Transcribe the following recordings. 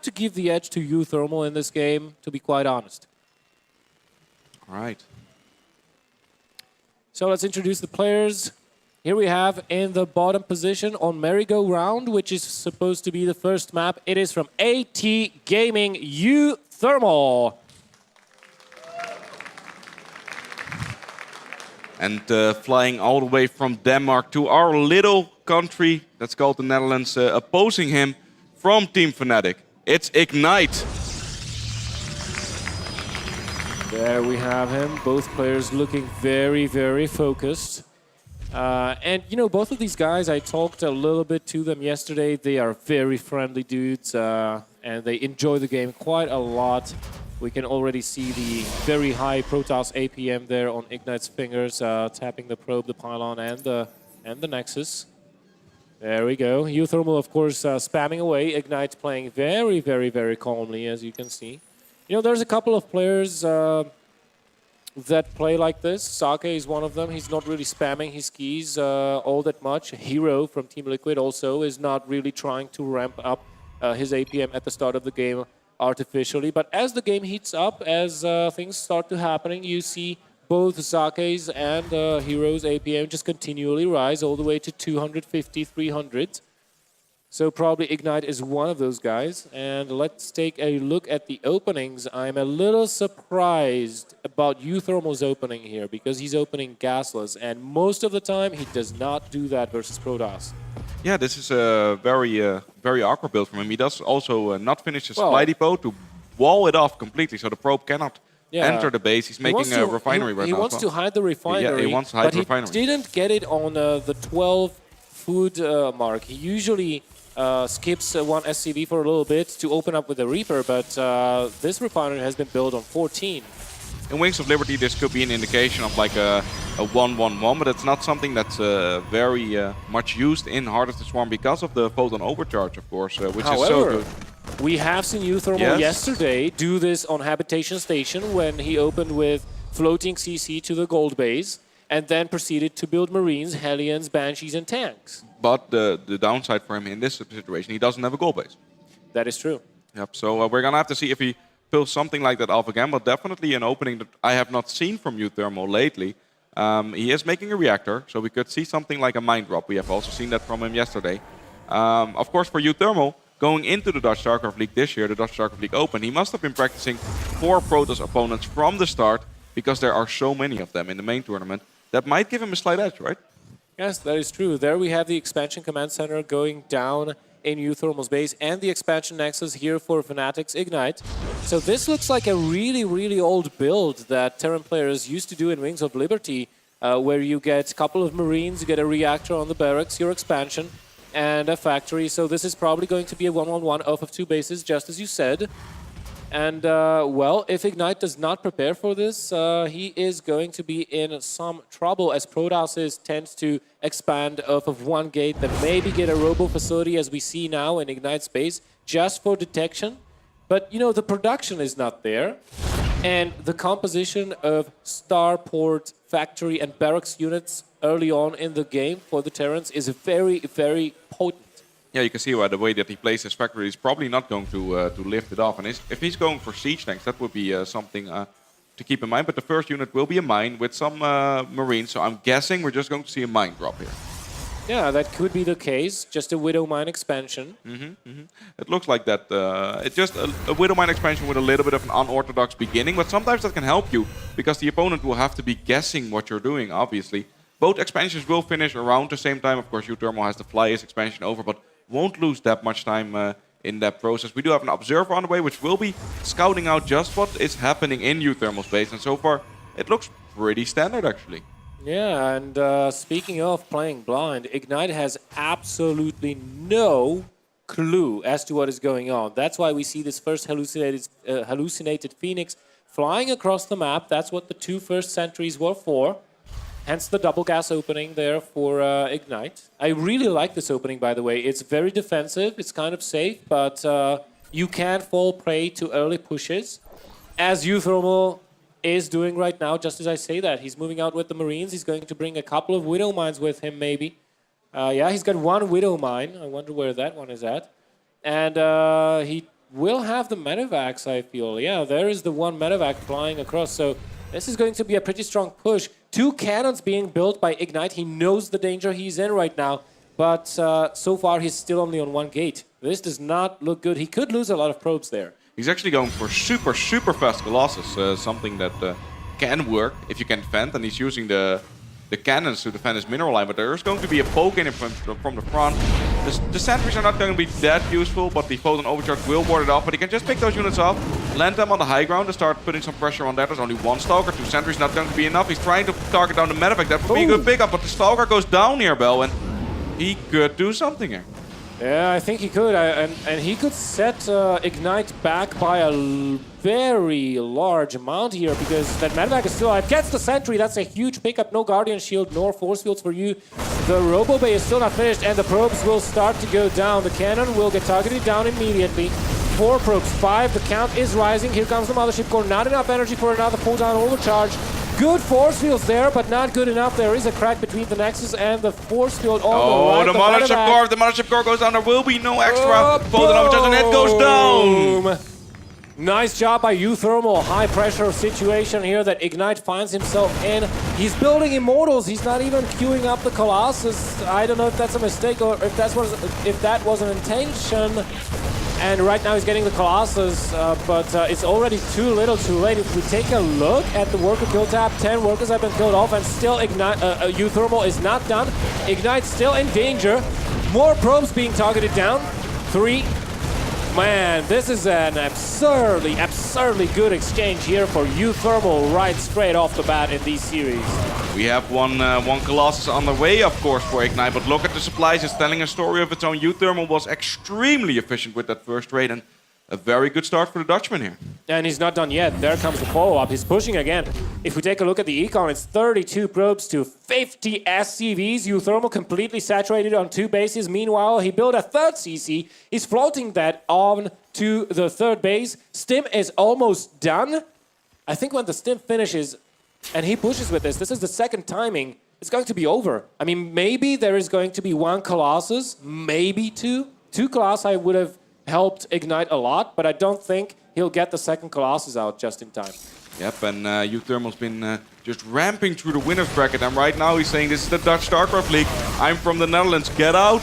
to give the edge to uThermal in this game, to be quite honest. All right. So let's introduce the players. Here we have in the bottom position on merry-go-round, which is supposed to be the first map. It is from AT Gaming, uThermal. And flying all the way from Denmark to our little country that's called the Netherlands, opposing him from Team Fnatic. It's Ignite. There we have him. Both players looking very, very focused. And, you know, both of these guys, I talked a little bit to them yesterday. They are very friendly dudes, and they enjoy the game quite a lot. We can already see the very high Protoss APM there on Ignite's fingers, tapping the probe, the pylon, and the Nexus. There we go. uThermal, of course, spamming away. Ignite playing very, very, very calmly, as you can see. You know, there's a couple of players that play like this. Sake is one of them. He's not really spamming his keys all that much. Hero from Team Liquid also is not really trying to ramp up his APM at the start of the game artificially. But as the game heats up, as things start to happening, you see both Sake's and Hero's APM just continually rise all the way to 250, 300. So probably Ignite is one of those guys. And let's take a look at the openings. I'm a little surprised about uThermal's opening here because he's opening gasless. And most of the time, he does not do that versus Protoss. Yeah, this is a very awkward build from him. He does also not finish his supply depot to wall it off completely, so the probe cannot enter the base. He's making a refinery right now. He wants to hide the refinery, yeah, he wants to hide the refinery. But he didn't get it on the 12 food mark. He usually skips one SCV for a little bit to open up with the Reaper, but this refinery has been built on 14. In Wings of Liberty, this could be an indication of like a 1-1-1, but it's not something that's very much used in Heart of the Swarm because of the photon overcharge, of course, which is so good. We have seen uThermal yesterday do this on Habitation Station when he opened with floating CC to the gold base and then proceeded to build Marines, Hellions, Banshees, and tanks. But the downside for him in this situation, he doesn't have a gold base. That is true. Yep. So we're going to have to see if he pulls something like that off again, but definitely an opening that I have not seen from uThermal lately. He is making a reactor, so we could see something like a mine drop. We have also seen that from him yesterday. Of course, for uThermal, going into the Dutch StarCraft League this year, the Dutch StarCraft League Open, he must have been practicing 4 Protoss opponents from the start because there are so many of them in the main tournament. That might give him a slight edge, right? Yes, that is true. There we have the expansion command center going down in uThermal's base and the expansion nexus here for Fnatic's Ignite. So this looks like a really, really old build that Terran players used to do in Wings of Liberty, where you get a couple of Marines, you get a reactor on the barracks, your expansion, and a factory. So this is probably going to be a 1-1-1 off of 2 bases, just as you said. And, well, if Ignite does not prepare for this, he is going to be in some trouble as Protoss tends to expand off of 1 gate, then maybe get a robo facility as we see now in Ignite space, just for detection. But, you know, the production is not there. And the composition of starport, factory, and barracks units early on in the game for the Terrans is very, very potent. Yeah, you can see by the way that he plays his factory, he's probably not going to lift it off. And if he's going for siege tanks, that would be something to keep in mind. But the first unit will be a mine with some Marines, so I'm guessing we're just going to see a mine drop here. Yeah, that could be the case. Just a Widow Mine expansion. It looks like that. It's just a Widow Mine expansion with a little bit of an unorthodox beginning, but sometimes that can help you because the opponent will have to be guessing what you're doing, obviously. Both expansions will finish around the same time. Of course, uThermal has to fly his expansion over, but won't lose that much time in that process. We do have an observer on the way, which will be scouting out just what is happening in uThermal's base. And so far, it looks pretty standard, actually. Yeah, and speaking of playing blind, Ignite has absolutely no clue as to what is going on. That's why we see this first hallucinated Phoenix flying across the map. That's what the 2 first sentries were for. Hence the double gas opening there for Ignite. I really like this opening, by the way. It's very defensive, it's kind of safe, but you can fall prey to early pushes. As uThermal is doing right now, just as I say that. He's moving out with the Marines. He's going to bring a couple of Widow Mines with him, maybe. Yeah, he's got 1 Widow Mine. I wonder where that one is at. And he will have the medevacs, I feel. Yeah, there is the one medevac flying across. So this is going to be a pretty strong push. 2 cannons being built by Ignite. He knows the danger he's in right now. But so far, he's still only on 1 gate. This does not look good. He could lose a lot of probes there. He's actually going for super, super fast Colossus, something that can work if you can defend, and he's using the cannons to defend his mineral line, but there's going to be a poke in from the front. The sentries are not going to be that useful, but the Photon Overcharge will ward it off, but he can just pick those units off, land them on the high ground, and start putting some pressure on that. There's only 1 Stalker, 2 sentries, not going to be enough. He's trying to target down the medevac. That would be a good pickup, but the Stalker goes down here, Bell, and he could do something here. Yeah, I think he could, and he could set Ignite back by a very large amount here, because that medevac is still alive. Gets the sentry, that's a huge pickup. No Guardian Shield nor Force Fields for you. The Robo Bay is still not finished, and the probes will start to go down. The cannon will get targeted down immediately. 4 probes, 5, the count is rising. Here comes the Mothership Core, not enough energy for another full-down overcharge. Good force fields there, but not good enough. There is a crack between the Nexus and the force field on the right. The Mothership Core, if the Mothership Core goes down, there will be no extra Photon Overcharge, and it goes down! Nice job by uThermal. High pressure situation here that Ignite finds himself in. He's building Immortals. He's not even queuing up the Colossus. I don't know if that's a mistake or if that was an intention. And right now he's getting the Colossus, but it's already too little too late. If we take a look at the worker kill tab, 10 workers have been killed off, and still uThermal is not done. Ignite's still in danger. More probes being targeted down. 3. Man, this is an absurdly good exchange here for uThermal right straight off the bat in these series. We have one Colossus on the way, of course, for Ignite, but look at the supplies. It's telling a story of its own. uThermal was extremely efficient with that first raid, and a very good start for the Dutchman here. And he's not done yet. There comes the follow-up. He's pushing again. If we take a look at the econ, it's 32 probes to 50 SCVs. uThermal completely saturated on 2 bases. Meanwhile, he built a 3rd CC. He's floating that on to the 3rd base. Stim is almost done. I think when the Stim finishes and he pushes with this is the 2nd timing. It's going to be over. I mean, maybe there is going to be 1 Colossus, maybe 2. 2 Colossi would have helped Ignite a lot, but I don't think he'll get the 2nd Colossus out just in time. Yep, and uThermal's been just ramping through the winner's bracket, and right now he's saying, this is the Dutch StarCraft League, I'm from the Netherlands, get out!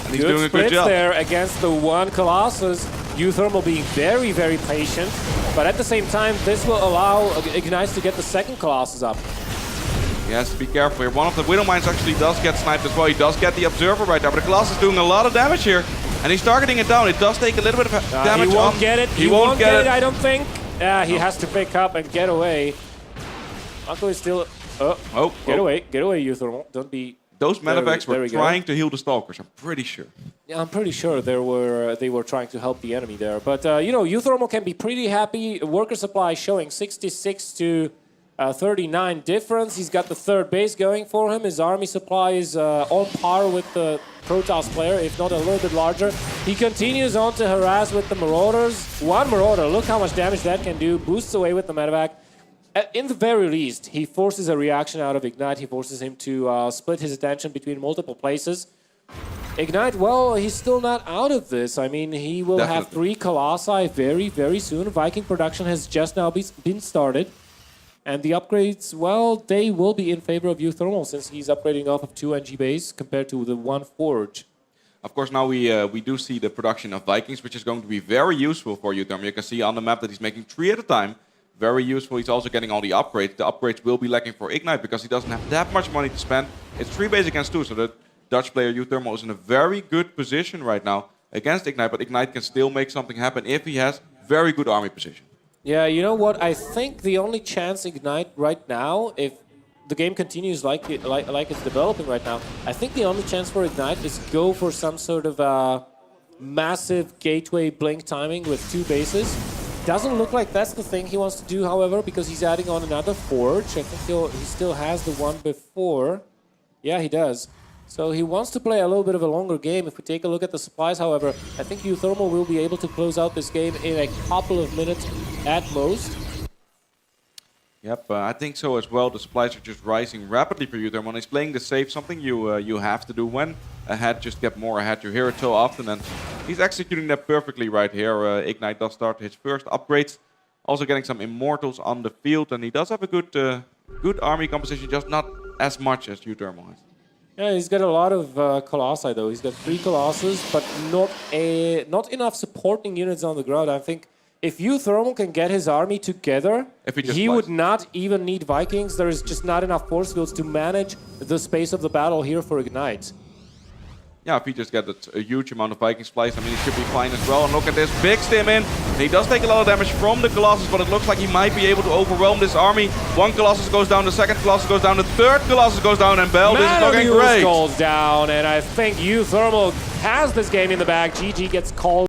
And he's doing a good job. There against the 1 Colossus, uThermal being very, very patient, but at the same time, this will allow Ignite to get the 2nd Colossus up. He has to be careful here. One of the Widow Mines actually does get sniped as well. He does get the Observer right there, but the Colossus is doing a lot of damage here. And he's targeting it down. It does take a little bit of damage. He won't get it. He won't get it, I don't think. Yeah, he has to pick up and get away. Marco is still... Get away, uThermal. Don't be... Those medevacs were trying to heal the Stalkers, I'm pretty sure. Yeah, I'm pretty sure they were trying to help the enemy there. But, you know, uThermal can be pretty happy. Worker supply showing 66 to 39 difference. He's got the 3rd base going for him. His army supply is on par with the Protoss player, if not a little bit larger. He continues on to harass with the Marauders. 1 Marauder, look how much damage that can do. Boosts away with the medevac. In the very least, he forces a reaction out of Ignite. He forces him to split his attention between multiple places. Ignite, well, he's still not out of this. I mean, he will have 3 Colossi very, very soon. Viking production has just now been started. And the upgrades, well, they will be in favor of uThermal since he's upgrading off of 2 NG base compared to the 1 Forge. Of course, now we do see the production of Vikings, which is going to be very useful for uThermal. You can see on the map that he's making 3 at a time. Very useful. He's also getting all the upgrades. The upgrades will be lacking for Ignite because he doesn't have that much money to spend. It's 3 base against 2, so the Dutch player uThermal is in a very good position right now against Ignite, but Ignite can still make something happen if he has very good army position. Yeah, you know what? I think the only chance Ignite right now, if the game continues like it's developing right now, I think the only chance for Ignite is go for some sort of massive gateway blink timing with 2 bases. Doesn't look like that's the thing he wants to do, however, because he's adding on another Forge. I think he still has the one before. Yeah, he does. So he wants to play a little bit of a longer game. If we take a look at the supplies, however, I think uThermal will be able to close out this game in a couple of minutes at most. Yep, I think so as well. The supplies are just rising rapidly for uThermal. He's playing the safe, something you have to do when ahead. Just get more ahead. You hear it so often, and he's executing that perfectly right here. Ignite does start his first upgrades. Also getting some Immortals on the field, and he does have a good army composition, just not as much as uThermal has. Yeah, he's got a lot of Colossi though. He's got 3 Colossus, but not enough supporting units on the ground. I think if uThermal can get his army together, he would not even need Vikings. There is just not enough force fields to manage the space of the battle here for Ignite. Yeah, if he just gets a huge amount of Viking supplies, I mean, he should be fine as well. And look at this, big stim in. He does take a lot of damage from the Colossus, but it looks like he might be able to overwhelm this army. 1 Colossus goes down, the 2nd Colossus goes down, the 3rd Colossus goes down, and Bell, this is looking great. goes down, and I think uThermal has this game in the bag. GG gets called.